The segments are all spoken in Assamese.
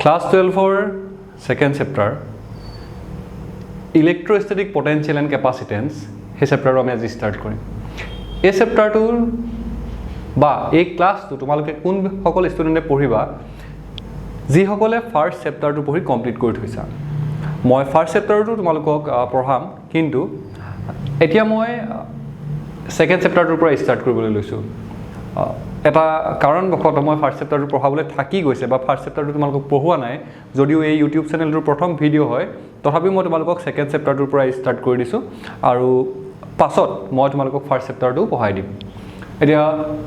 Class 12 second chapter electrostatic potential and capacitance hey chapter আমি আজি start কৰিম এই chapter টোৰ বা এই ক্লাস টো তোমালোকে কোন সকল ষ্টুডেন্টে পঢ়িবা যি সকলে ফাৰ্স্ট chapter টো পঢ়ি কমপ্লিট কৰি থৈছা মই ফাৰ্স্ট chapter টো তোমালোকক পঢ়াম কিন্তু এতিয়া মই second chapter টোৰ পৰা start কৰিবলৈ লৈছো এটা কাৰণ বখত মই ফাৰ্স্ট চেপ্টাৰ টো পঢ়াবলৈ থাকি গৈছে বা ফাৰ্স্ট চেপ্টাৰ টো তোমালোকক পঢ়োৱা নাই যদিও এই ইউটিউব চেনেলটোৰ প্ৰথম ভিডিও হয় তথাপি মই তোমালোকক সেকেন্ড চেপ্টাৰ টোৰ পৰা ষ্টাৰ্ট কৰি দিছো আৰু পাছত মই তোমালোকক ফাৰ্স্ট চেপ্টাৰ টো পঢ়াই দিম এতিয়া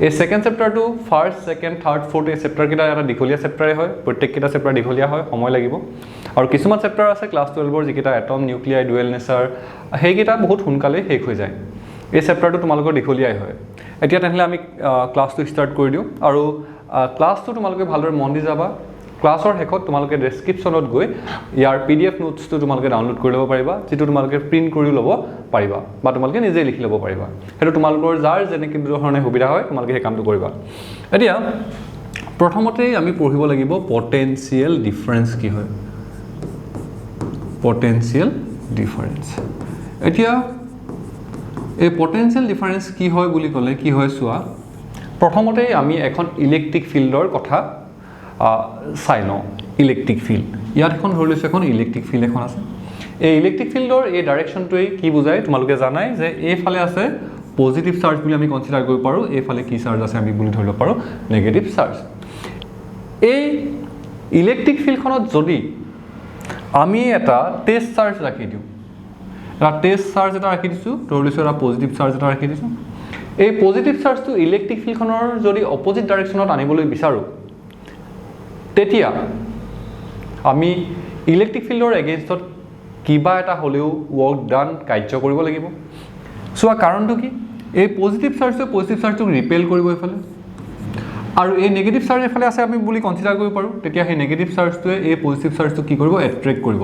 এই সেকেন্ড চেপ্টাৰ টো ফাৰ্স্ট সেকেন্ড থাৰ্ড ফৰ্থ এই চেপ্টাৰ কিটা এটা দীঘলীয়া চেপ্টাৰে হয় প্ৰত্যেক কিটা চেপ্টাৰ দীঘলীয়া হয় সময় লাগিব আৰু কিছুমান চেপ্টাৰ আছে ক্লাস 12 ৰ যিকিটা এটম নিউক্লিয়াৰ ডুৱেল নেচাৰ সেই কিটা বহুত সোনকালে শেষ হৈ যায় এই চেপ্টাৰ টো তোমালোকৰ দীঘলীয়াই হয় এতিয়া তেনেহলে আমি ক্লাসটো স্টাৰ্ট কৰি দিও আৰু ক্লাসটো তোমালোকে ভালদৰে মন দি যাবা ক্লাসৰ হেকত তোমালোকে ডেসক্ৰিপচনত গৈ ইয়াৰ পিডিএফ নোটছটো তোমালোকে ডাউনলোড কৰি ল'ব পাৰিবা যেটো তোমালোকে প্ৰিন্ট কৰি ল'ব পাৰিবা বা তোমালোকে নিজে লিখি ল'ব পাৰিবা হেতু তোমালোকৰ যাৰ যেনে কি ধৰণে সুবিধা হয় তোমালোকে এই কামটো কৰিবা এতিয়া প্ৰথমতে আমি পঢ়িব লাগিব পটেনশিয়াল ডিফাৰেন্স কি হয় পটেনশিয়াল ডিফাৰেন্স এতিয়া এই পটেনশিয়াল ডিফাৰেন্স কি হয় বুলি ক'লে কি হয় সোৱা প্ৰথমতে আমি এখন ইলেক্ট্ৰিক ফিল্ডৰ কথা চাই লওঁ ইলেক্ট্ৰিক ফিল্ড ইয়াত এখন ধৰি লৈছো এখন ইলেক্ট্ৰিক ফিল্ড এখন আছে এই ইলেক্ট্ৰিক ফিল্ডৰ এই ডাইৰেকশনটোৱে কি বুজায় তোমালোকে জানাই যে এই ফালে আছে পজিটিভ চাৰ্জ বুলি আমি কনসিডাৰ কৰিব পাৰো এই ফালে কি চাৰ্জ আছে আমি বুলি ধৰিব পাৰো নেগেটিভ চাৰ্জ এই ইলেক্ট্ৰিক ফিল্ডখনত যদি আমি এটা টেষ্ট চাৰ্জ ৰাখি দিও এটা টেষ্ট চাৰ্জ এটা ৰাখি দিছো ধৰি লৈছো এটা পজিটিভ চাৰ্জ এটা ৰাখি দিছো এই পজিটিভ চাৰ্জটো ইলেক্ট্ৰিক ফিল্ডখনৰ যদি অপোজিট ডাইৰেকশনত আনিবলৈ বিচাৰো তেতিয়া আমি ইলেক্ট্ৰিক ফিল্ডৰ এগেইনষ্টত কিবা এটা হলেও ওয়াৰ্ক ডান কাৰ্য কৰিব লাগিব সোৱা কাৰণটো কি এই পজিটিভ চাৰ্জটো ৰিপেল কৰিব এফালে আৰু এই নেগেটিভ চাৰ্জ এফালে আছে আমি বুলি কনসিডাৰ কৰিব পাৰো তেতিয়া সেই নেগেটিভ চাৰ্জটোৱে এই পজিটিভ চাৰ্জটো কি কৰিব এট্ৰেক্ট কৰিব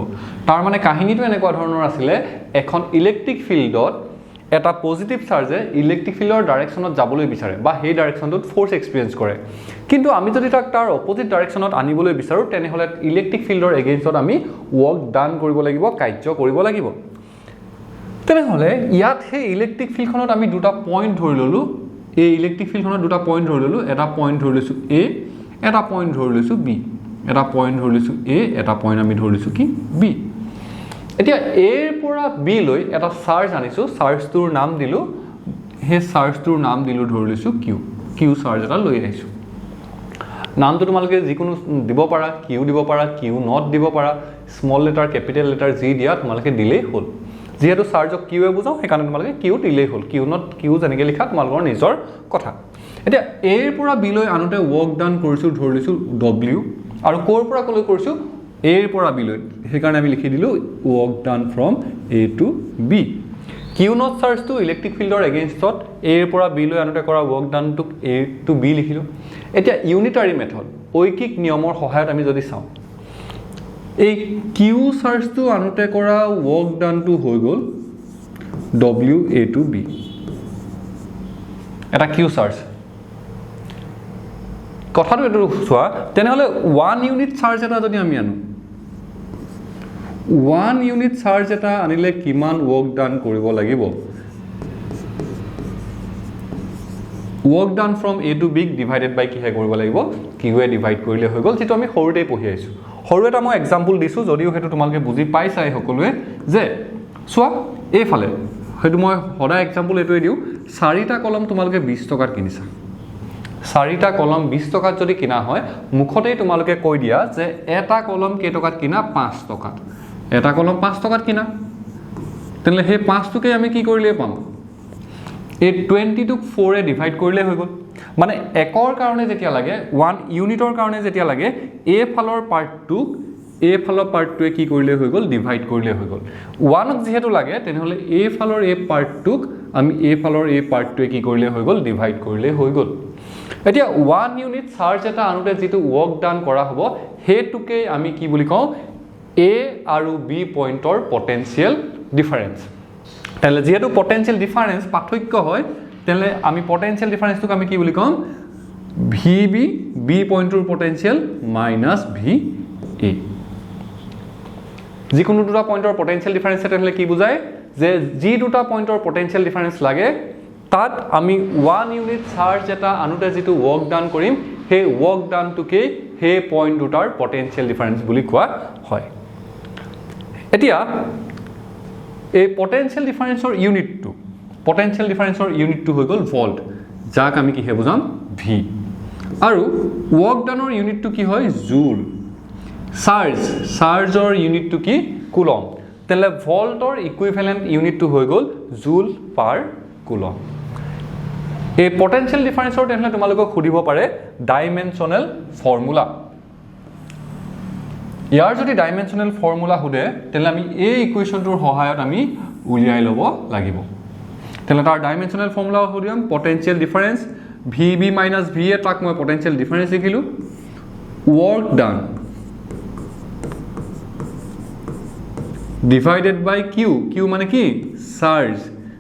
তাৰ মানে কাহিনীটো এনেকুৱা ধৰণৰ আছিল এখন ইলেক্ট্ৰিক ফিল্ডত এটা পজিটিভ চাৰ্জে ইলেক্ট্ৰিক ফিল্ডৰ ডাইৰেকশনত যাবলৈ বিচাৰে বা সেই ডাইৰেকশনটোত ফোৰ্স এক্সপেৰিয়েন্স কৰে কিন্তু আমি যদি তাৰ অপোজিট ডাইৰেকশনত আনিবলৈ বিচাৰো তেনেহলে ইলেক্ট্ৰিক ফিল্ডৰ এগেইনষ্টত আমি ওয়াৰ্ক ডান কৰিব লাগিব কাৰ্য কৰিব লাগিব তেনেহলে ইয়াত সেই ইলেক্ট্ৰিক ফিল্ডখনত আমি দুটা পইণ্ট ধৰি ললো এই ইলেক্ট্ৰিক ফিল্ডখনত দুটা পইণ্ট ধৰি ললো এটা পইণ্ট ধৰি লৈছো এ এটা পইণ্ট ধৰি লৈছো বি এটা পইণ্ট ধৰি লৈছো এ এটা পইণ্ট আমি ধৰি লৈছো কি বি এতিয়া এৰ পৰা বি লৈ এটা চাৰ্জ আনিছো চাৰ্জটোৰ নাম দিলো হে চাৰ্জটোৰ নাম দিলো ধৰি লৈছো কিউ চাৰ্জ এটা লৈ আহিছো নামটো তোমালোকে যিকোনো দিব পাৰা কিউ দিব পাৰা কিউ নট দিব পাৰা স্মল লেটাৰ ক্যাপিটেল লেটাৰ যি দিয়া তোমালোকে দিলেই হ'ল যেহেতু চাৰ্জক কিউৱে বুজাও সেইকাৰণে তোমালোকে কিউ দিলেই হ'ল কিউ নট কিউ যেনেকে লিখা তোমালোকৰ নিজৰ কথা এতিয়া এৰ পৰা বি লৈ আনোতে ওয়াৰ্ক ডান কৰিছো ধৰি লৈছো ডব্লিউ আৰু কোৰ পৰা কলৈ কৰিছো এৰ পৰা বি লৈ সেইকাৰণে আমি লিখি দিলো work done from A to B Q naught চাৰ্জটো ইলেক্ট্ৰিক ফিল্ডৰ এগেইনষ্টত এৰ পৰা বি লৈ আনোতে কৰা ওয়াৰ্ক ডানটোক এ টু বি লিখিলো এতিয়া ইউনিটাৰী মেথড ঐকিক নিয়মৰ সহায়ত আমি যদি চাওঁ এই কিউ চাৰ্জটো আনোতে কৰা ওয়াৰ্ক ডানটো হৈ গল ডব্লিউ এ টু বি এটা কিউ চাৰ্জ কথাটো এটো চোৱা তেনেহলে 1 ইউনিট চাৰ্জ এটা যদি আমি আনো 1 ইউনিট চাৰ্জ এটা আনিলে কিমান ওয়াৰ্ক ডান কৰিব লাগিব work done from A to B divided by কি হে কৰিব লাগিব কিউৱে ডিভাইড কৰিলে হৈ গল যেটো আমি সৰুতে পঢ়ি আহিছো সৰু এটা মই এক্সাম্পল দিছো যদিও হেতু তোমালোকে বুজি পাইছাই সকলোৱে যে সোৱা এইফালে হেতু মই হডা এক্সাম্পল এটোই দিও 4টা কলম তোমালোকে 20 টকাত কিনিছা 4টা কলম 20 টকাত যদি কিনা হয় মুখতেই তোমালোকে কৈ দিয়া যে এটা কলম কে টকাত কিনা 5 টকাত এটা কলম 5 টকাত কিনা তেনলে হে 5 টুকে আমি কি কৰিলে পাম এই 20 টুক 4 এ ডিভাইড কৰিলে হৈ গল মানে একৰ কাৰণে যেতিয়া লাগে 1 ইউনিটৰ কাৰণে যেতিয়া লাগে এ ফালৰ পাৰ্টটুক এ ফালৰ পাৰ্টটোৱে কি কৰিলে হৈ গল ডিভাইড কৰিলে হৈ গল 1 ক যেহেতু লাগে তেনেহলে এ ফালৰ এ পাৰ্টটুক আমি এ ফালৰ এ পাৰ্টটোৱে কি কৰিলে হৈ গল ডিভাইড কৰিলে হৈ গল এতিয়া 1 ইউনিট চাৰ্জ এটা আনোতে যেটো ওয়াৰ্ক ডান কৰা হ'ব হেতুকে আমি কি বুলি কওঁ এ আৰু বি পইণ্টৰ পটেনশিয়াল ডিফাৰেন্স তেলে যেহেতু পটেনশিয়াল ডিফাৰেন্স পাৰ্থক্য হয় তেলে আমি পটেনশিয়াল ডিফাৰেন্সটোক আমি কি বুলি কম ভিবি বি পইণ্টৰ পটেনশিয়াল মাইনাস ভি A যিকোনো দুটা পইণ্টৰ পটেনশিয়েল ডিফাৰেন্স তেতিয়াহ'লে কি বুজায় যে যি দুটা পইণ্টৰ পটেনশিয়েল ডিফাৰেন্স লাগে তাত আমি 1 ইউনিট চাৰ্জ এটা আনোতে যিটো ৱৰ্ক ডান কৰিম সেই ৱৰ্ক ডানটোকে সেই পইণ্ট দুটাৰ পটেনশিয়েল ডিফাৰেন্স বুলি কোৱা হয় এতিয়া এই পটেনশিয়েল ডিফাৰেন্সৰ ইউনিটটো হৈ গ'ল ভল্ট যাক আমি কিহে বুজাম ভি আৰু ৱৰ্ক ডানৰ ইউনিটটো কি হয় জুল চাৰ্জৰ ইউনিটটো কি কুলম তেলে ভল্টৰ ইকুইভেলেন্ট ইউনিটটো হৈ গ'ল জুল পাৰ কুলম এই পটেনশিয়েল ডিফাৰেন্সৰ তেনে তোমালোকক সুধিব পাৰে ডাইমেনশনেল ফৰ্মুলা ইয়াৰ যদি ডাইমেনশনেল ফৰ্মুলা সুধে তেলে আমি এই ইকুৱেশ্যনটোৰ সহায়ত আমি উলিয়াই ল'ব লাগিব তেলে তাৰ ডাইমেনশনেল ফৰ্মুলা সুধিম potential difference VB minus VA তাক মই পটেনশিয়েল ডিফাৰেন্স লিখিলো work done divided by Q মানে কি চাৰ্জ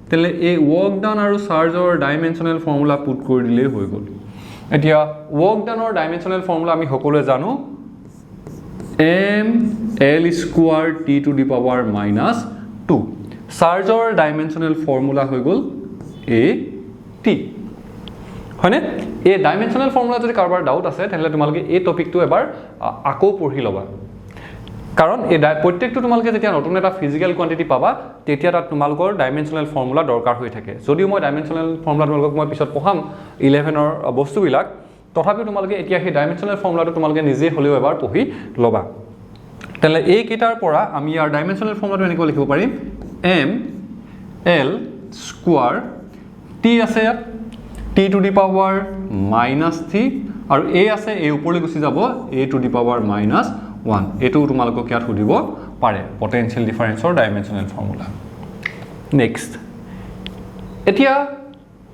তেলে এই work done আৰু চাৰ্জৰ ডাইমেনশনেল ফৰ্মুলা পুট কৰি দিলে হৈ গ'ল এতিয়া work done ৰ ডাইমেনশনেল ফৰ্মুলা আমি সকলোৱে জানো ml square t to the power minus 2 চাৰ্জৰ ডাইমেনশনেল formula হৈ গ'ল AT হয়নে এই ডাইমেনশনেল ফৰ্মুলা যদি কাৰোবাৰ ডাউট আছে তেহলে তোমালোকে এই টপিকটো এবাৰ আকৌ পঢ়ি লবা কাৰণ এই প্ৰত্যেকটো তোমালোকে যেতিয়া নতুন এটা ফিজিক্যাল কোৱান্টিটি পাবা তেতিয়া তাত তোমালোকৰ ডাইমেনশনেল ফৰ্মুলা দৰকাৰ হৈ থাকে যদিও মই ডাইমেনশনেল ফৰ্মুলা তোমালোকক মই পিছত পঢ়াম 11 ৰ বস্তুবিলাক তথাপিও তোমালোকে এতিয়া সেই ডাইমেনশনেল ফৰ্মুলাটো তোমালোকে নিজে হলেও এবাৰ পঢ়ি লবা তেলে এই কেটাৰ পৰা আমি ইয়াৰ ডাইমেনশনেল ফৰ্মুলাটো এনেকৈ লিখিব পাৰিম ml square t আছে t to the power minus 3 আৰু a আছে a ওপৰলৈ গুচি যাব a to the power minus 1 এটো তোমালোকক ইয়াত সুধিব পাৰে পটেনশিয়েল ডিফাৰেন্সৰ ডাইমেনশনেল ফৰ্মুলা নেক্সট এতিয়া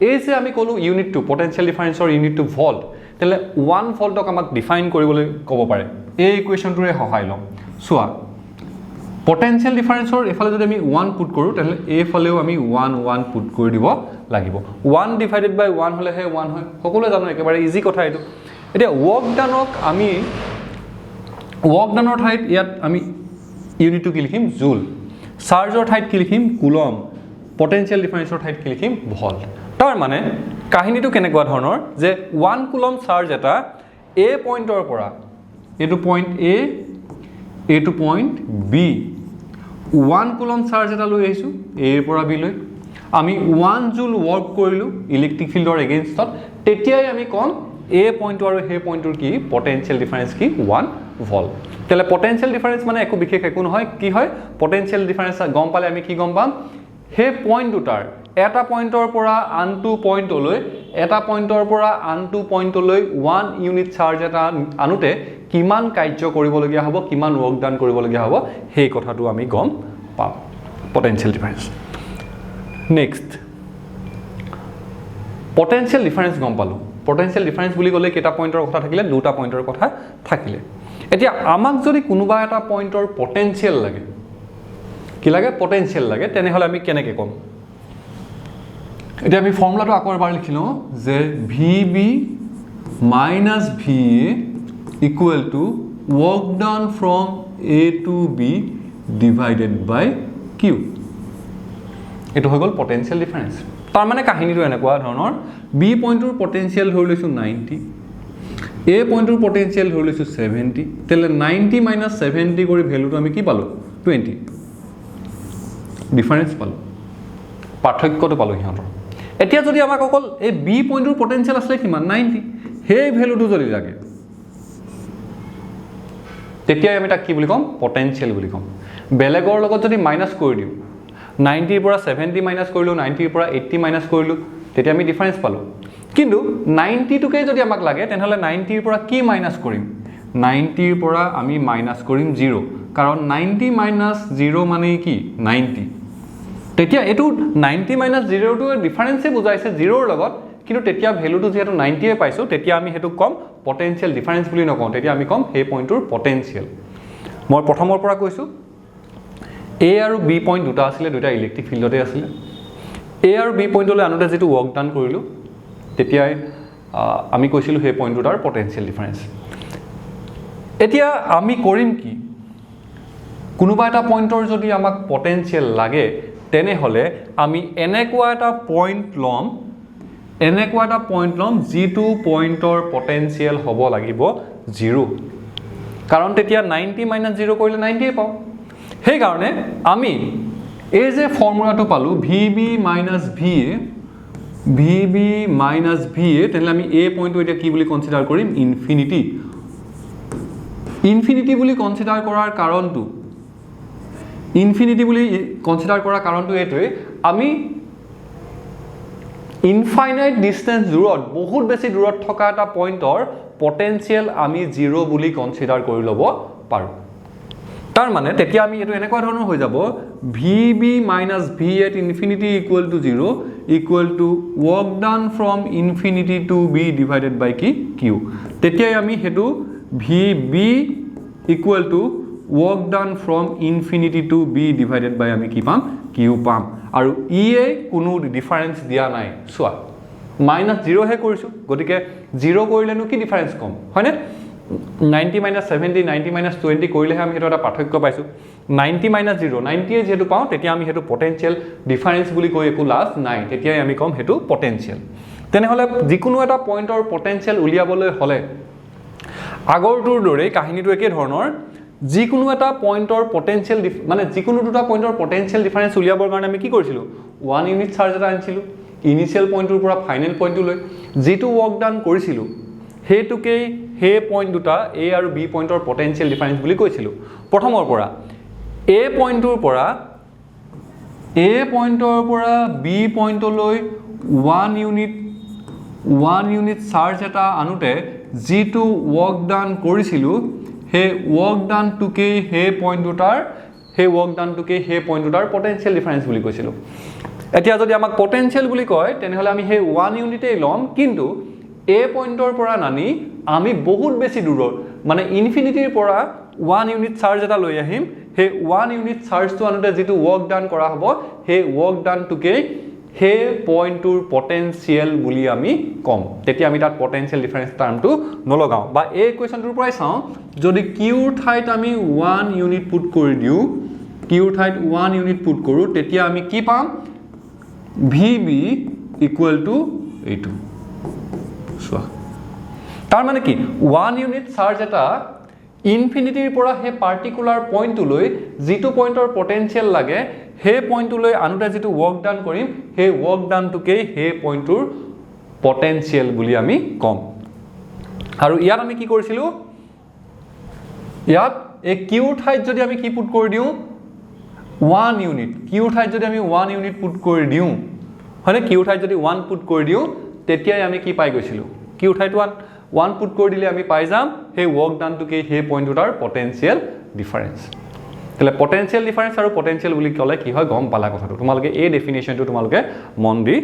এই যে আমি কলো ইউনিট টু পটেনশিয়েল ডিফাৰেন্সৰ ইউনিট টু ভল্ট তেলে 1 ভল্টক আমাক ডিফাইন কৰিবলৈ ক'ব পাৰে এই ইকুৱেশ্যনটোৰে সহায় লম সোৱা পটেনশিয়েল ডিফাৰেন্সৰ এফালে যদি আমি 1 পুট কৰো তেলে এফালেও আমি 1 পুট কৰি দিব লাগিব 1 ডিভাইডেড বাই 1 হলে হে 1 হয় সকলোৱে জানো একেবাৰে ইজি কথা এটো এতিয়া ৱৰ্ক ডানক আমি ৱৰ্ক ডানৰ ঠাইত ইয়াত আমি ইউনিটটো কি লিখিম জুল চাৰ্জৰ ঠাইত কি লিখিম কুলম পটেনশিয়েল ডিফাৰেন্সৰ ঠাইত কি লিখিম ভল্ট তাৰ মানে কাহিনীটো কেনেকুৱা ধৰণৰ যে 1 কুলম চাৰ্জ এটা এ পইণ্টৰ পৰা এটো পইণ্ট এ এটো পইণ্ট বি 1 কুলম চাৰ্জ এটা লৈ আহিছো এ ৰ পৰা বি লৈ আমি 1 জুল ওয়াৰ্ক কৰিলো ইলেক্ট্ৰিক ফিল্ডৰ এগেইনষ্টত তেতিয়াই আমি কম এ পইণ্ট আৰু হে পইণ্টৰ কি পটেনশিয়েল ডিফাৰেন্স কি 1 ভল্ট তেলে পটেনশিয়েল ডিফাৰেন্স মানে একো বিশেষ একো নহয় কি হয় পটেনশিয়েল ডিফাৰেন্স গম পালে আমি কি গম পাম হে পইণ্ট দুটাৰ এটা পইণ্টৰ পৰা আনটো পইণ্টলৈ এটা পইণ্টৰ পৰা আনটো পইণ্টলৈ 1 ইউনিট চাৰ্জ এটা আনোতে কিমান কাৰ্য কৰিবলগীয়া হ'ব কিমান ৱৰ্ক ডান কৰিবলগীয়া হ'ব সেই কথাটো আমি গম পাম potential difference next potential difference গম পালো পটেনশিয়েল ডিফাৰেন্স বুলি গলে কেটা পইণ্টৰ কথা থাকিলে দুটা পইণ্টৰ কথা থাকিলে এতিয়া আমাক যদি কোনোবা এটা পইণ্টৰ পটেনশিয়েল লাগে কি লাগে পটেনশিয়েল লাগে তেনেহলে আমি কেনেকৈ কম এতিয়া আমি ফৰ্মুলাটো আকৌ এবাৰ লিখিলো যে VB minus VA equal to work done from A to B divided by Q এটো হৈ গল পটেনশিয়েল ডিফাৰেন্স তাৰ মানে কাহিনীটো এনেকুৱা ধৰণৰ B পইণ্টৰ পটেনশিয়েল ধৰি লৈছো 90 A পইণ্টৰ পটেনশিয়েল ধৰি লৈছো 70 তেলে 90 minus 70 কৰি ভ্যালুটো আমি কি পালো 20 ডিফাৰেন্স পালো পাৰ্থক্যটো পালো হিহঁতৰ এতিয়া যদি আমাক অকল এই B পইণ্টৰ পটেনশিয়েল আছে কিমান 90 সেই ভ্যালুটো যদি লাগে তেতিয়া আমি তাক কি বুলি কম পটেনশিয়েল বুলি কম বেলেগৰ লগত যদি মাইনাস কৰি দিও 90 ৰ পৰা 70 মাইনাস কৰিলো 90 ৰ পৰা 80 মাইনাস কৰিলো তেতিয়া আমি ডিফাৰেন্স পালো কিন্তু 90 টুকে যদি আমাক লাগে তেনেহলে 90 ৰ পৰা কি মাইনাস কৰিম 90 ৰ পৰা আমি মাইনাস কৰিম 0 কাৰণ 90 মাইনাস 0 মানে কি 90 তেতিয়া এটো 90 মাইনাস 0 টো ডিফাৰেন্সে বুজাইছে 0 ৰ লগত কিন্তু তেতিয়া ভ্যালুটো যেটো 90 এ পাইছো তেতিয়া আমি হেতু কম পটেনশিয়েল ডিফাৰেন্স বুলি নকওঁ তেতিয়া আমি কম এই পইণ্টৰ পটেনশিয়েল মই প্ৰথমৰ পৰা কৈছো A আৰু B পইণ্ট দুটা আছিল দুটা ইলেক্ট্ৰিক ফিল্ডতে আছিল A আৰু B পইণ্টলৈ আনোতে যেটো ওয়াৰ্ক ডান কৰিলো তেতিয়াই আমি কৈছিলো সেই পইণ্ট দুটাৰ পটেনশিয়েল ডিফাৰেন্স এতিয়া আমি কৰিম কি কোনোবা এটা পইণ্টৰ যদি আমাক পটেনশিয়েল লাগে তেনেহলে আমি এনেকুৱা এটা পইণ্ট ল'ম যিটো পইণ্টৰ পটেনশিয়েল হ'ব লাগিব 0 কাৰণ তেতিয়া 90 - 0 কৰিলে 90 পাওঁ সেইকাৰণে আমি এই যে ফৰ্মুলাটো পালো VB - VA তেনেহলে আমি এই পইণ্টটো এতিয়া কি বুলি কনসিডাৰ কৰিম ইনফিনিটি বুলি কনসিডাৰ কৰাৰ কাৰণটো এইটোৱে আমি ইনফাইনাইট ডিস্টেন্স দূৰত বহুত বেছি দূৰত থকা এটা পইণ্টৰ পটেনশিয়েল আমি 0 বুলি কনসিডাৰ কৰি ল'ব পাৰো তাৰ মানে তেতিয়া আমি এটো এনেকুৱা ধৰণৰ হৈ যাব VB - VA at infinity equal to 0 equal to work done from infinity to B divided by Q তেতিয়া আমি হেতু VB equal to work done from infinity to B divided by আমি কি পাম Q পাম আৰু EA কোনো ডিফাৰেন্স দিয়া নাই সোয়া -0 হে কৰিছো গতিকে 0 কৰিলেনো কি ডিফাৰেন্স কম হয়নে 90 - 70 90 - 20 কৰিলেহে আমি হেতু এটা পাৰ্থক্য পাইছো 90 - 0 90 এ যেটো পাও তেতিয়া আমি হেতু পটেনশিয়েল ডিফাৰেন্স বুলি কৈ একো লাভ নাই তেতিয়া আমি কম হেতু পটেনশিয়েল তেনেহলে যিকোনো এটা পইণ্টৰ পটেনশিয়েল উলিয়াবলৈ হলে আগৰটোৰ দৰে কাহিনীটো একে ধৰণৰ যিকোনো এটা পইণ্টৰ পটেনশিয়েল মানে যিকোনো দুটা পইণ্টৰ পটেনশিয়েল ডিফাৰেন্স উলিয়াবৰ কাৰণে আমি কি কৰিছিলো 1 ইউনিট চাৰ্জ এটা আনিছিলো ইনিশিয়াল পইণ্টৰ পৰা ফাইনেল পইণ্টলৈ যেটো ওয়াৰ্ক ডান কৰিছিলো হেতুকেই হে পইণ্ট দুটা A আৰু B পইণ্টৰ পটেনশিয়েল ডিফাৰেন্স বুলি কৈছিলো প্ৰথমৰ পৰা A পইণ্টৰ পৰা B পইণ্টলৈ 1 ইউনিট চাৰ্জ এটা আনুতে যেটো ওয়াৰ্ক ডান কৰিছিলো হে ওয়াৰ্ক ডান টুকে হে পইণ্ট দুটাৰ পটেনশিয়েল ডিফাৰেন্স বুলি কৈছিলো এতিয়া যদি আমাক পটেনশিয়েল বুলি কয় তেনেহলে আমি হে 1 ইউনিটেই লম কিন্তু A পইণ্টৰ পৰা নানি আমি বহুত বেছি দূৰৰ মানে ইনফিনিটিৰ পৰা 1 ইউনিট চাৰ্জ এটা লৈ আহিম হে 1 ইউনিট চাৰ্জটো আনুতে যেটো ওয়াৰ্ক ডান কৰা হ'ব হে ওয়াৰ্ক ডান টুকে হে পইণ্টৰ পটেনশিয়েল বুলি আমি কম তেতিয়া আমি তাত পটেনশিয়েল ডিফাৰেন্স টাৰ্মটো নলগাও বা এই ইকুৱেচনটোৰ পৰাই চাও যদি কিউৰ ঠাইত আমি 1 ইউনিট পুট কৰি দিও তেতিয়া আমি কি পাম VB equal to এইটো সোয়া তাৰ মানে কি 1 ইউনিট চাৰ্জ এটা ইনফিনিটিৰ পৰা হে পাৰ্টিকুলাৰ পইণ্টলৈ যেটো পইণ্টৰ পটেনশিয়েল লাগে হে পইণ্টলৈ আনুতে যেটো ওয়াৰ্ক ডান কৰিম হে ওয়াৰ্ক ডানটোকে হে পইণ্টৰ পটেনশিয়েল বুলি আমি কম আৰু ইয়াত আমি কি কৰিছিলো ইয়াত এই কিউৰ ঠাইত যদি আমি কি পুট কৰি দিও 1 ইউনিট কিউৰ ঠাইত যদি আমি 1 ইউনিট পুট কৰি দিও হয়নে কিউৰ ঠাইত যদি 1 পুট কৰি দিও তেতিয়াই আমি কি পাই গৈছিলো কিউৰ ঠাইত 1 পুট কৰি দিলে আমি পাই যাম হে ওয়াৰ্ক ডানটোকে হে পইণ্ট দুটাৰ পটেনশিয়েল ডিফাৰেন্স তেলে পটেনশিয়েল ডিফাৰেন্স আৰু পটেনশিয়েল বুলি কলে কি হয় গম পালা কথাটো তোমালোকে এই ডেফিনিশনটো তোমালোকে মন দি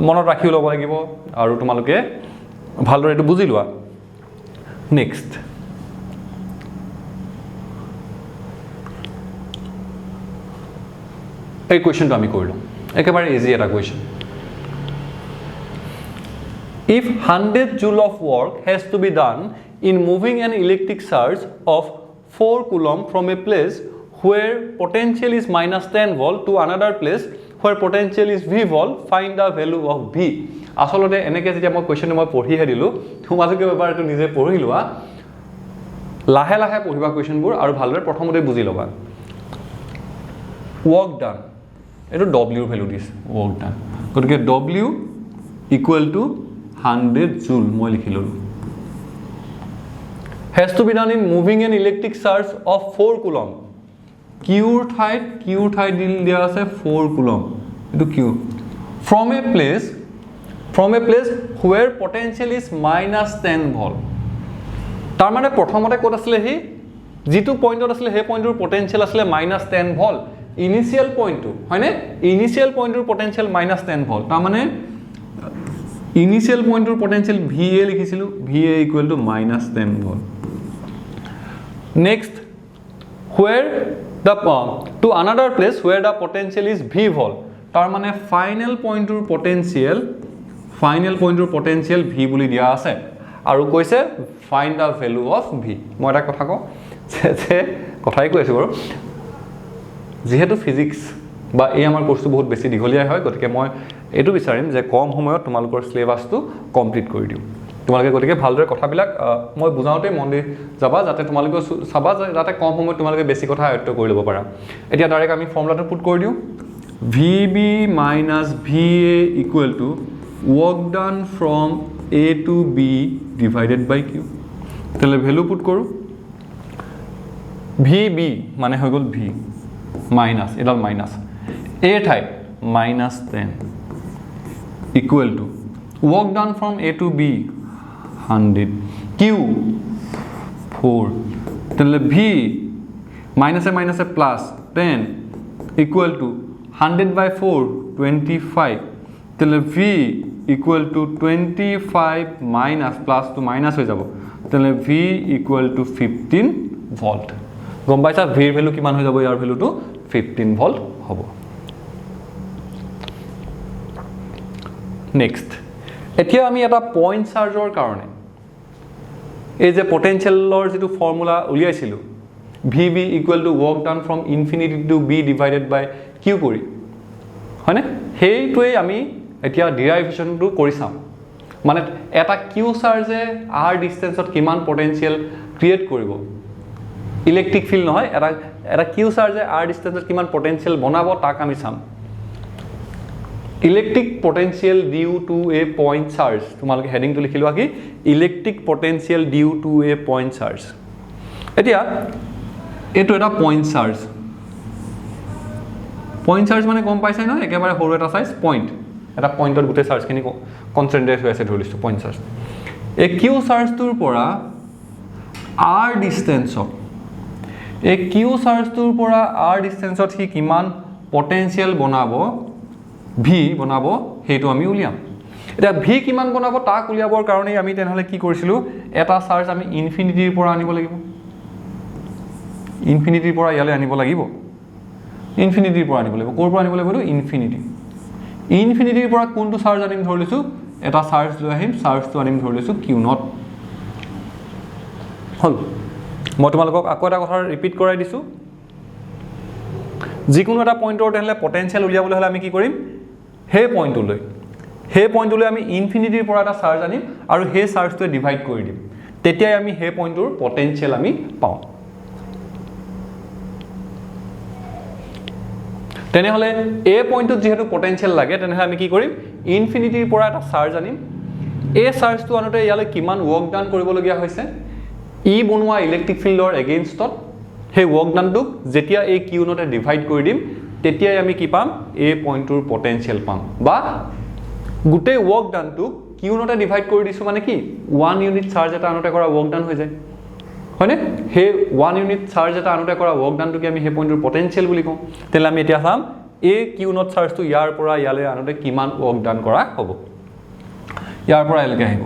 মনত ৰাখি ল'ব লাগিব আৰু তোমালোকে ভালদৰে এটো বুজি লোৱা নেক্সট এই কোৱেশ্চনটো আমি কৰিলো একেবাৰে ইজি এটা question If 100 joule of work has to be done in moving an electric charge of 4 coulomb from a place where potential is -10 volt to another place where potential is V volt, find the value of V. আসলতে এনেকে যেতিয়া মই কোৱেশ্চনটো মই পঢ়িহে দিলো তোমালোকে এবাৰ এটো নিজে পঢ়ি লোৱা লাহে লাহে পঢ়িবা কোৱেশ্চনবোৰ আৰু ভালদৰে প্ৰথমতে বুজি লবা work done এটো W ভ্যালু দিছ work done গতিকে W equal to 100 joule মই লিখি ললো has to be done in moving an electric charge of 4 coulomb Qৰ ঠাইত দিল দিয়া আছে 4 coulomb এটো Q from a place where potential is -10 volt তাৰ মানে প্ৰথমতে ক'ত আছিল হি যেটো পইণ্টত আছিল হে পইণ্টৰ পটেনশিয়েল আছিল -10 volt ইনিশিয়াল পইণ্টটো হয়নে ইনিশিয়াল পইণ্টৰ পটেনশিয়েল -10 volt তাৰ মানে ইনিশিয়াল পইণ্টৰ পটেনশিয়েল VA লিখিছিলো VA equal to -10 volt next where the to another place where the potential is V volt তাৰ মানে ফাইনেল পইণ্টৰ পটেনশিয়েল V বুলি দিয়া আছে আৰু কৈছে find the value of V মই এটা কথা কওঁ যে কথাই কৈ আছোঁ বাৰু যিহেতু ফিজিক্স বা এই আমাৰ কোৰ্চটো বহুত বেছি দীঘলীয়া হয় গতিকে মই এইটো বিচাৰিম যে কম সময়ত তোমালোকৰ সিলেবাসটো কমপ্লিট কৰি দিওঁ তোমালোকে গতিকে ভালদৰে কথাবিলাক মই বুজাওঁতে মন দি যাবা যাতে তোমালোকে চাবা যাতে কম সময়ত তোমালোকে বেছি কথা আয়ত্ত কৰি ল'ব পাৰা এতিয়া ডাইৰেক্ট আমি ফৰ্মুলাটো পুট কৰি দিওঁ VB minus VA equal to work done from A to B divided by Q তাহলে ভ্যালু পুট কৰো VB মানে হৈ গল V minus এডাল মাইনাস A ঠাই -10 equal to work done from A to B 100 Q 4 তাহলে V minus a plus 10 equal to 100 by 4 25 তাহলে V equal to 25 minus plus to minus হৈ যাব তাহলে V equal to 15 volt গম পাইছা V এর ভ্যালু কিমান হৈ যাব ইয়াৰ ভ্যালুটো 15 volt হ'ব নেক্সট এতিয়া আমি এটা পয়েন্ট চাৰ্জৰ কাৰণে এই যে পটেনশিয়ালৰ যেটো formula উলিয়াইছিলো VB equal to work done from infinity to B divided by Q কৰি হয়নে হেইটোই আমি এতিয়া ডেৰিভেশনটো কৰি চাম মানে এটা Q চাৰ্জে r ডিসটেন্সত কিমান পটেনশিয়াল ক্ৰিয়েট কৰিব ইলেক্ট্ৰিক ফিল্ড নহয় এটা Q চাৰ্জে r ডিসটেন্সত কিমান পটেনশিয়াল বনাব তাক আমি চাম electric potential due to a point charge তোমালোকে হেডিংটো লিখি লোৱা কি electric potential due to a point charge এতিয়া এটো এটা পয়েন্ট চাৰ্জ পয়েন্ট চাৰ্জ মানে গম পাইছাই ন একেবাৰে সৰু এটা সাইজ পয়েন্ট এটা পয়েন্টত গুটে চাৰ্জ খিনি কনসেন্ট্ৰেট হৈ আছে ধৰিছো পয়েন্ট চাৰ্জ এই কিউ চাৰ্জটোৰ পৰা r ডিসটেন্সত এই কিউ চাৰ্জটোৰ পৰা r ডিসটেন্সত হি কিমান পটেনশিয়াল বনাব v বনাব হেইটো আমি উলিয়াম এটা v কিমান বনাব তাক উলিয়াবৰ কাৰণে আমি তেনেহলে কি কৰিছিলো এটা চাৰ্জ আমি ইনফিনিটিৰ পৰা আনিব লাগিব ইনফিনিটিৰ পৰা ইয়ালে আনিব লাগিব ইনফিনিটিৰ পৰা আনিব লাগিব কোৰ পৰা আনিব লাগিব ইনফিনিটি ইনফিনিটিৰ পৰা কোনটো চাৰ্জ আনিম ধৰিছো এটা চাৰ্জ লৈ আহিম চাৰ্জটো আনিম ধৰিছো কিউ নট হল মই তোমালোকক আকৌ এটা কথা ৰিপিট কৰাই দিছো যিকোনো এটা পয়েন্টৰ তেনেহলে পটেনশিয়াল উলিয়াবলৈ হলে আমি কি কৰিম হে পয়েন্টলৈ আমি ইনফিনিটিৰ পৰা এটা চাৰ্জ আনিম আৰু হে চাৰ্জটোৱে ডিভাইড কৰি দিম তেতিয়াই আমি হে পয়েন্টৰ পটেনশিয়াল আমি পাওঁ তেনেহলে এ পয়েন্টত যেহেতু পটেনশিয়াল লাগে তেনেহলে আমি কি কৰিম ইনফিনিটিৰ পৰা এটা চাৰ্জ আনিম এই চাৰ্জটো আনোতে ইয়ালে কিমান ওয়াৰ্ক ডান কৰিবলগীয়া হৈছে ই বনোৱা ইলেক্ট্ৰিক ফিল্ডৰ এগেইনষ্টত হে ওয়াৰ্ক ডানটো যেতিয়া এই কিউ নটে ডিভাইড কৰি দিম তেতিয়াই আমি কি পাম এ পয়েন্টৰ পটেনশিয়াল পাম বা গুটে ওয়াৰ্ক ডানটো কিউ নটে ডিভাইড কৰি দিছো মানে কি 1 ইউনিট চাৰ্জ এটা আনোতে কৰা ওয়াৰ্ক ডান হৈ যায় হয়নে হে 1 ইউনিট চাৰ্জ এটা আনোতে কৰা ওয়াৰ্ক ডানটো কি আমি হে পয়েন্টৰ পটেনশিয়াল বুলি কওঁ তেলে আমি এতিয়া চাম এ কিউ নট চাৰ্জটো ইয়াৰ পৰা ইয়ালে আনোতে কিমান ওয়াৰ্ক ডান কৰা হ'ব ইয়াৰ পৰা ইয়ালৈকে আহিব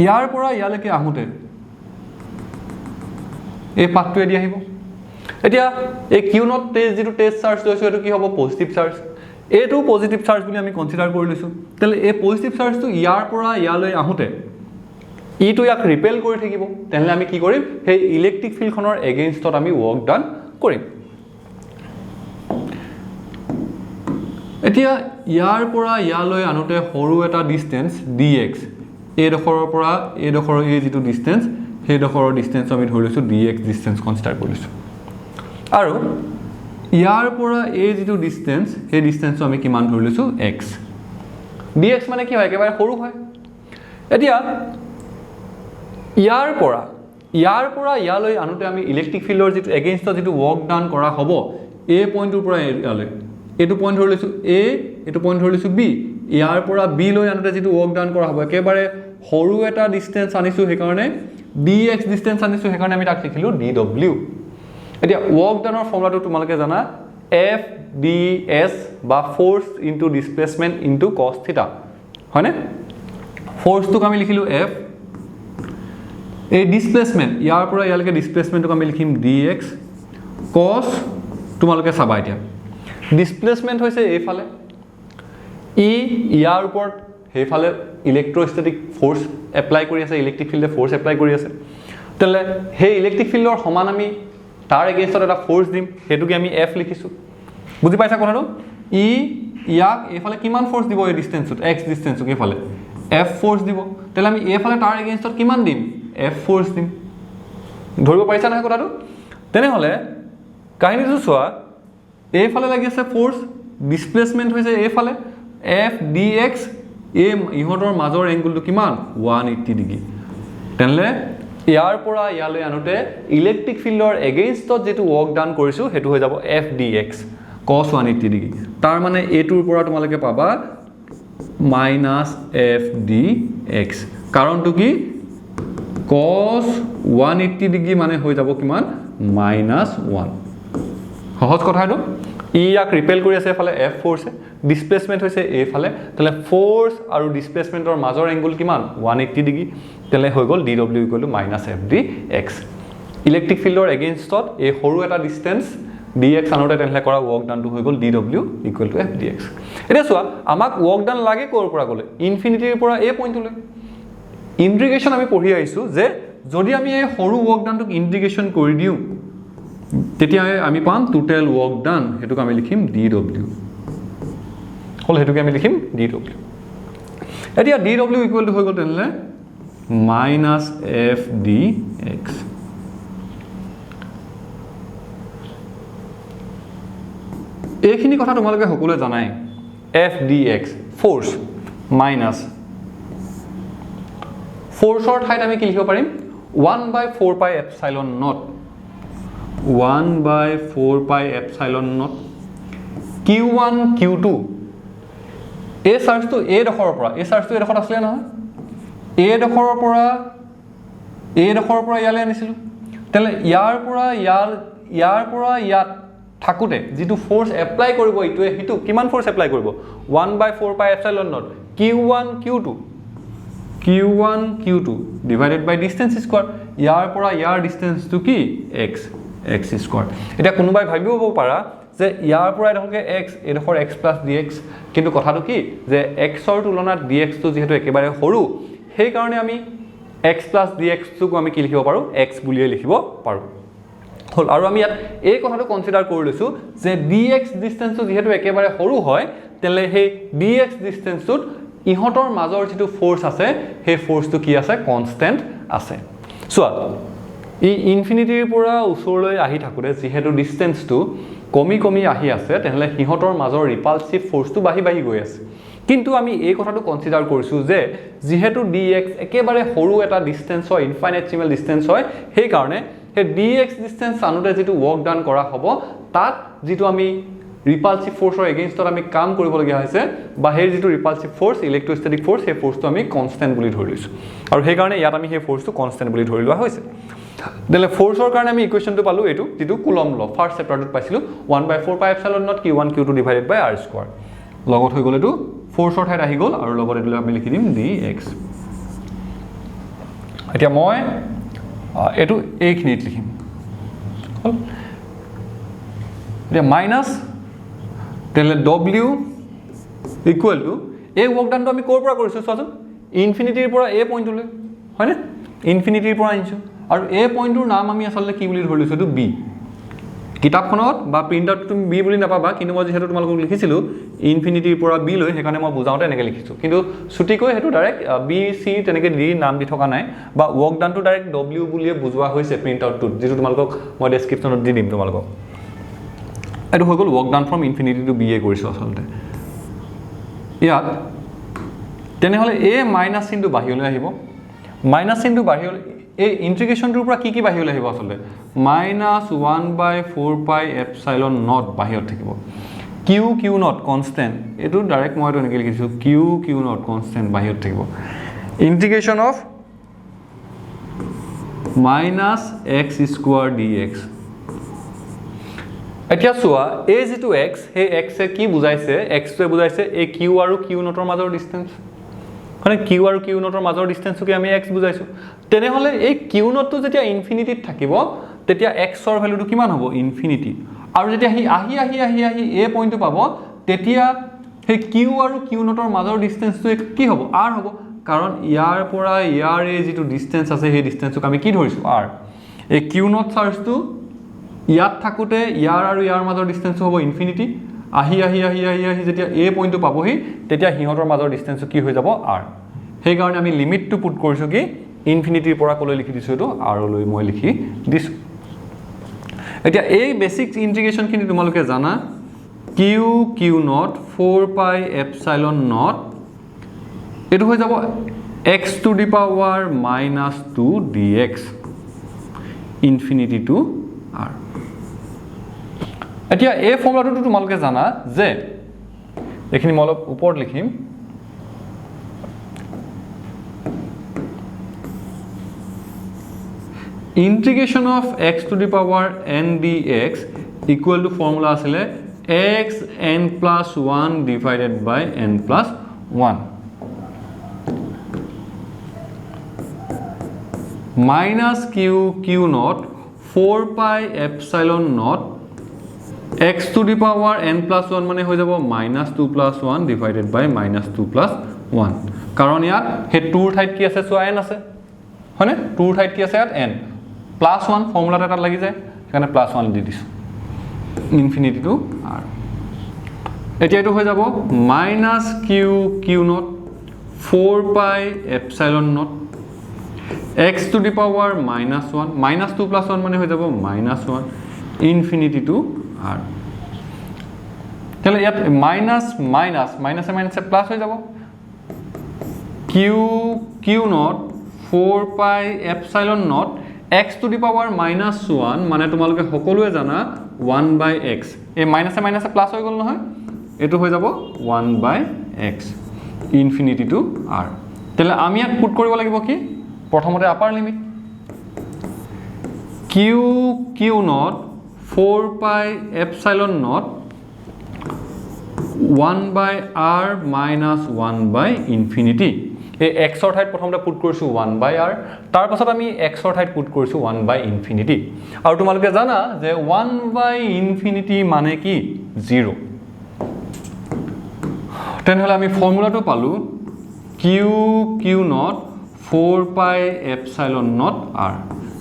ইয়াৰ পৰা ইয়ালৈকে আহোতে এই পাথটো এদি আহিব এতিয়া এই কিউ নট টেষ্ট যেটো টেষ্ট চাৰ্জ লৈছো এটো কি হ'ব পজিটিভ চাৰ্জ এটো পজিটিভ চাৰ্জ বুলি আমি কনসিডাৰ কৰি লৈছো তেলে এই পজিটিভ চাৰ্জটো ইয়াৰ পৰা ইয়ালৈ আহোতে ইটো ইয়াক ৰিপেল কৰি থাকিব তেনলে আমি কি কৰিম হে ইলেক্ট্ৰিক ফিল্ড খনৰ এগেইনষ্টত আমি ওয়াৰ্ক ডান কৰিম এতিয়া ইয়াৰ পৰা ইয়ালৈ আনোতে সৰু এটা ডিসটেন্স dx এই ডখৰৰ পৰা এই ডখৰৰ এই যেটো ডিসটেন্স সেই ডখৰৰ ডিসটেন্স আমি ধৰি লৈছো dx ডিসটেন্স কনসিডাৰ কৰিছো আৰু ইয়াৰ পৰা এই যেটো ডিসটেন্স সেই ডিসটেন্স আমি কিমান ধৰি লৈছো x dx মানে কি হয় একেবাৰে সৰু হয় এতিয়া ইয়াৰ পৰা ইয়ালৈ আনোতে আমি ইলেক্ট্ৰিক ফিল্ডৰ যেটো এগেইনষ্টত যেটো ওয়াৰ্ক ডান কৰা হ'ব এ পয়েন্টৰ পৰা ইয়ালৈ এটো পয়েন্ট ধৰি লৈছো এ এটো পয়েন্ট ধৰি লৈছো বি ইয়াৰ পৰা বি লৈ আনোতে যেটো ওয়াৰ্ক ডান কৰা হ'ব একেবাৰে সৰু এটা ডিসটেন্স আনিছো হে কাৰণে dx ডিসটেন্স আনিছো হে কাৰণে আমি তাক লিখিলো dw এতিয়া ওয়াৰ্ক ডানৰ ফৰ্মুলাটো তোমালোকে জানা f ds বা force into displacement into cos θ হয়নে ফোর্সটোক আমি লিখিলো f এই ডিসপ্লেসমেন্ট ইয়াৰ পৰা ইয়ালৈকে ডিসপ্লেসমেন্টক আমি লিখিম dx cos তোমালোকে চাবা এতিয়া ডিসপ্লেসমেন্ট হৈছে এই ফালে ই ইয়াৰ ওপৰত সেইফালে ইলেক্ট্ৰষ্টেটিক ফ'ৰ্চ এপ্লাই কৰি আছে ইলেক্ট্ৰিক ফিল্ডে ফ'ৰ্চ এপ্লাই কৰি আছে তেলে সেই ইলেক্ট্ৰিক ফিল্ডৰ সমান আমি তাৰ এগেইনষ্টত এটা ফ'ৰ্চ দিম সেইটোকে আমি এফ লিখিছোঁ বুজি পাইছা কথাটো ই ইয়াক এইফালে কিমান ফ'ৰ্চ দিব এই ডিষ্টেঞ্চত এক্স ডিষ্টেঞ্চক এইফালে এফ ফ'ৰ্চ দিব তেলে আমি এইফালে তাৰ এগেইনষ্টত কিমান দিম এফ ফ'ৰ্চ দিম ধৰিব পাৰিছা নহয় কথাটো তেনেহ'লে কাহিনীটো চোৱা এইফালে লাগি আছে ফ'ৰ্চ ডিসপ্লেসমেন্ট হৈছে এইফালে এফ ডি এক্স ইহঁতৰ মাজৰ এংগলটো কিমান 180 ডিগ্ৰী তেনলে ইয়াৰ পৰা ইয়ালৈ আনোতে ইলেক্ট্ৰিক ফিল্ডৰ এগেইনষ্টত যেটো ৱৰ্ক ডান কৰিছো হেতু হৈ যাব F D x cos 180 degree তাৰ মানে এটোৰ পৰা তোমালোকে পাবা মাইনাস এফ ডি এক্স কাৰণটো কি cos 180 ডিগ্ৰী মানে হৈ যাব কিমান -1 সহজ কথা এটো ই ইয়াক ৰিপেল কৰি আছে এফালে এফ ফ'ৰ্ছে ডিসপ্লেসমেন্ট হৈছে এইফালে তেলে ফ'ৰ্স আৰু ডিসপ্লেসমেন্টৰ মাজৰ এংগল কিমান 180 ডিগ্ৰী তেলে হৈ গল dw -fdx ইলেক্ট্ৰিক ফিল্ডৰ এগেইনষ্টত এই সৰু এটা ডিসটেন্স dx আনোতে তেনলে কৰা ৱৰ্ক ডানটো হৈ গল dw fdx এটা চোৱা আমাক ৱৰ্ক ডান লাগে কৰ পৰা গলে ইনফিনিটিৰ পৰা এই পইণ্টলৈ ইন্টিগ্ৰেশন আমি পঢ়ি আইছো যে যদি আমি এই সৰু ৱৰ্ক ডানটোক ইন্টিগ্ৰেশন কৰি দিও তেতিয়া আমি পাম টোটাল ৱৰ্ক ডান হেতুক আমি লিখিম dw হল হেতুক আমি লিখিম dw এতিয়া dw ইকুৱেল টু হৈ গল তেনলে -fdx এইখিনি কথা তোমালোকে সকলোৱে জানাই fdx ফ'ৰ্স মাইনাস ফ'ৰ্সৰ ঠাইত আমি কি লিখিব পাৰিম 1/4 pi epsilon not 1/4 pi epsilon naught q1 q2 এই চাৰ্জটো এ ডখৰৰ পৰা এই চাৰ্জটো এ ডখৰত আছিল নহয় এ ডখৰৰ পৰা ইয়ালৈ আনিছিলো তেলে ইয়াৰ পৰা ইয়াত থাকুতে যেটো ফ'ৰ্স এপ্লাই কৰিব ইটোৱে হিটো কিমান ফ'ৰ্স এপ্লাই কৰিব 1/4 pi epsilon naught q1 q2 divided by distance square ইয়াৰ পৰা ইয়াৰ ডিসটেন্স টু কি x স্কয়াৰ এটা কোনোবাই ভাবিব পাৰা যে ইয়াৰ পৰা এডখৰকে x এডখৰ x + dx কিন্তু কথাটো কি যে x ৰ তুলনাত dx টো যেহেতু একেবাৰে সৰু সেই কাৰণে আমি x + dx টো আমি কি লিখিব পাৰো x বুলিয়ে লিখিব পাৰো হল আৰু আমি ইয়াত এই কথাটো কনসিডাৰ কৰি লৈছো যে dx ডিসটেন্স টো যেহেতু একেবাৰে সৰু হয় তেলে সেই dx ডিসটেন্সটোত ইহঁতৰ মাজৰ যেটো ফ'ৰ্স আছে সেই ফ'ৰ্সটো কি আছে কনস্ট্যান্ট আছে সোৱা ই ইনফিনিটিৰ পৰা ওচৰলৈ আহি থাকুতে যেহেতু ডিসটেন্সটো কমি আহি আছে তেনলে ইহঁতৰ মাজৰ ৰিপালসিভ ফ'ৰ্সটো বাহি গৈ আছে কিন্তু আমি এই কথাটো কনসিডাৰ কৰিছো যে যেহেতু dx একেবাৰে সৰু এটা ডিসটেন্স হয় ইনফাইনাইটেসিমেল ডিসটেন্স হয় সেই কাৰণে হে dx ডিসটেন্স আনুতে যেটো ৱৰ্ক ডান কৰা হ'ব তাত যেটো আমি ৰিপালসিভ ফ'ৰ্সৰ এগেইনষ্টত আমি কাম কৰিব লগা হৈছে বা হেৰ যেটো ৰিপালসিভ ফ'ৰ্স ইলেক্ট্ৰোষ্টেটিক ফ'ৰ্স সেই ফ'ৰ্সটো আমি কনস্ট্যান্ট বুলি ধৰি লৈছো আৰু সেই কাৰণে ইয়াত আমি সেই ফ'ৰ্সটো কনস্ট্যান্ট বুলি ধৰি লোৱা হৈছে তেলে ফ'ৰ্সৰ কাৰণে আমি ইকুৱেশনটো পালো এটো যেটো কুলম ল ফাৰ্স্ট চেপ্টাৰটোত পাইছিলো 1/4 pi epsilon naught q1 q2 divided by r square লগত হৈ গল এটো ফ'ৰ্সৰ ঠাইত আহি গল আৰু লগত এটো আমি লিখি দিম dx এতিয়া মই এটো এইখিনিত লিখিম হল এতিয়া মাইনাস তেলে w ইকুৱেল টু এই ৱৰ্ক ডানটো আমি কৰ পৰা কৰিছো চোৱাচোন ইনফিনিটিৰ পৰা এই পইণ্টলৈ হয়নে ইনফিনিটিৰ পৰা আনিছো আৰু এই পইণ্টৰ নাম আমি আসলে কি বুলি ধৰিছো এটো b কিতাপখনত বা প্ৰিন্টআউট তুমি b বুলি নাপাবা কিন্তু মই যেহেতু তোমালোকক লিখিছিলো ইনফিনিটিৰ পৰা b লৈ হেকাৰণে মই বুজাওতে এনেকৈ লিখিছো কিন্তু ছুটিকৈ হেতু ডাইৰেক্ট b c তেনেকৈ d নাম দি থকা নাই বা ৱৰ্ক ডানটো ডাইৰেক্ট w বুলিয়ে বুজোৱা হৈছে প্ৰিন্টআউটটোত যেটো তোমালোকক মই ডেসক্ৰিপচনত দি দিম তোমালোকক এটো হৈ গল work done from infinity to b এ কৰিছো আসলতে ইয়াত তেনেহলে a মাইনাস চিনটো বাহিৰলৈ আহিব মাইনাস চিনটো বাহিৰলৈ এই ইন্টিগ্ৰেশনটোৰ পৰা কি বাহিৰলৈ আহিব আসলতে -1/4 পাই এপসাইলন নট বাহিৰত থাকিব q নট কনস্ট্যান্ট এটো ডাইৰেক্ট মই এনেকৈ লিখিছো q নট কনস্ট্যান্ট বাহিৰত থাকিব ইন্টিগ্ৰেশন অফ -x² dx এতিয়া চোৱা এই যেটো x সেই x এ কি বুজাইছে x টো বুজাইছে এই q আৰু q নটৰ মাজৰ ডিসটেন্স মানে q আৰু q নটৰ মাজৰ ডিসটেন্সকে আমি x বুজাইছো তেনেহলে এই q নটটো যেতিয়া ইনফিনিটিত থাকিব তেতিয়া x ৰ ভ্যালুটো কিমান হ'ব ইনফিনিটি আৰু যেতিয়া আহি এই পইণ্টটো পাব তেতিয়া সেই কিউ আৰু কিউ নটৰ মাজৰ ডিষ্টেন্সটো কি হ'ব r হ'ব কাৰণ ইয়াৰ পৰা ইয়াৰ এই যেটো ডিষ্টেন্স আছে সেই ডিষ্টেন্সক আমি কি ধৰিছো r এই কিউ নট চাৰ্জটো ইয়াত থাকুতে ইয়াৰ আৰু ইয়াৰ মাজৰ ডিষ্টেন্সটো হ'ব ইনফিনিটি আহি যেতিয়া এই পইণ্টটো পাবহি তেতিয়া হিহঁতৰ মাজৰ ডিষ্টেন্সটো কি হৈ যাব r সেই কাৰণে আমি লিমিটটো পুট কৰিছো কি ইনফিনিটিৰ পৰা কলৈ লিখি দিছো এটো r লৈ মই লিখি দিছো এতিয়া এই বেসিক ইন্টিগ্ৰেশন খিনি তোমালোকে জানা q not 4 pi epsilon not এটো হৈ যাব x to the power -2 dx infinity to r এতিয়া এই ফৰ্মুলাটো তোমালোকে জানা যে এখিনি মই অলপ ওপৰত লিখিম integration of x to the power n dx equal to formula asile x n plus 1 divided by n plus 1 minus q naught 4 pi epsilon naught x to the power n plus 1 মানে হৈ যাব minus 2 plus 1 divided by minus 2 plus 1 কাৰণ ইয়াত হে 2 ৰ ঠাইত কি আছে সো n আছে হয়নে 2 ৰ ঠাইত কি আছে ইয়াত n plus 1 ফৰ্মুলাটা তাত লাগি যায় এখানে plus 1 দি দিছো ইনফিনিটি টু r এতিয়া এটো হৈ যাব minus q naught 4 pi epsilon naught x to the power minus 1 minus 2 plus 1 মানে হৈ যাব minus 1 infinity to r তাহলে ইয়াত minus এ প্লাস হৈ যাব q naught 4 pi epsilon naught x to the power minus 1 মানে তোমালোকে সকলোৱে জানা 1 by x এই মাইনাসে প্লাস হৈ গল নহয় এটো হৈ যাব 1 by x infinity to r তাহলে আমি ইয়াত পুট কৰিব লাগিব কি প্ৰথমতে upper limit q naught 4 pi epsilon naught 1 by r minus 1 by infinity এই x অৰ ঠাইত প্ৰথমতে পুট কৰিছো 1 by r তাৰ পাছত আমি x অৰ ঠাইত পুট কৰিছো 1 by infinity আৰু তোমালোকে জানা যে 1 by infinity মানে কি 0 তেনেহলে আমি ফৰ্মুলাটো পালো q naught 4 pi epsilon naught r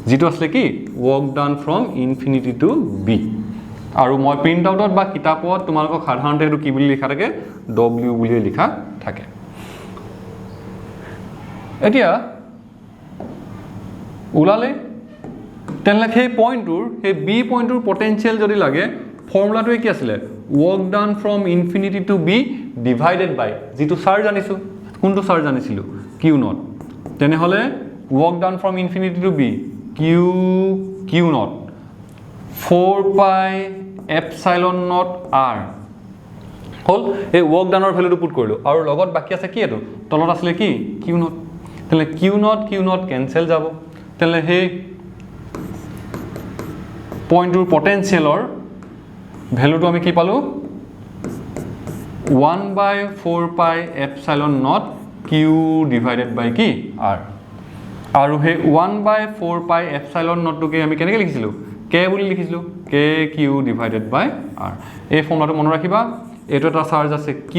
যেটো আসলে কি work done from infinity to b আৰু মই প্ৰিন্ট আউটত বা কিতাপত তোমালোকক সাধাৰণতে এটো কি বুলি লিখা থাকে w বুলি লিখা থাকে এতিয়া উলালে তেনেহলে সেই পইণ্টৰ সেই b পইণ্টৰ পটেনশিয়াল যদি লাগে ফৰ্মুলাটো কি আছিল work done from infinity to b divided by যেটো চাৰ্জ জানিছো কোনটো চাৰ্জ জানিছিলো q naught তেনেহলে work done from infinity to b q naught 4 pi epsilon naught r হল এই work done ৰ ভ্যালুটো পুট কৰিলো আৰু লগত বাকি আছে কি এটো তলত আসলে কি q naught তাহলে q naught ক্যান্সেল যাব তাহলে হে পইণ্টৰ পটেনশিয়ালৰ ভ্যালুটো আমি কি পালো 1 by 4 pi epsilon naught q divided by কি r আৰু হে 1 by 4 pi epsilon naught টোকে আমি কেনেকৈ লিখিছিলো k বুলি লিখিছিলো k q divided by r এই ফৰ্মুলাটো মনত ৰাখিবা এটো এটা চাৰ্জ আছে q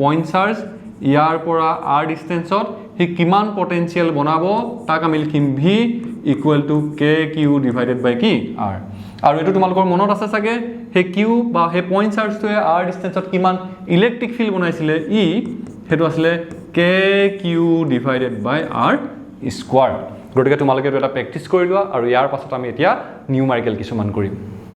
পইণ্ট চাৰ্জ ইয়াৰ পৰা r ডিসটেন্সত হি কিমান পটেনশিয়াল বনাব তাক আমি লিখিম v equal to k q divided by কি r আৰু এটো তোমালোকৰ মনত আছে চাগে হে q বা হে পইণ্ট চাৰ্জটোৱে r ডিসটেন্সত কিমান ইলেক্ট্ৰিক ফিল্ড বনাইছিলে ই হেতু আসলে k q divided by r square গতিকে তোমালোকে এটা প্ৰেক্টিস কৰি লোৱা আৰু ইয়াৰ পাছত আমি এতিয়া নিউমাৰিকেল কিছুমান কৰিম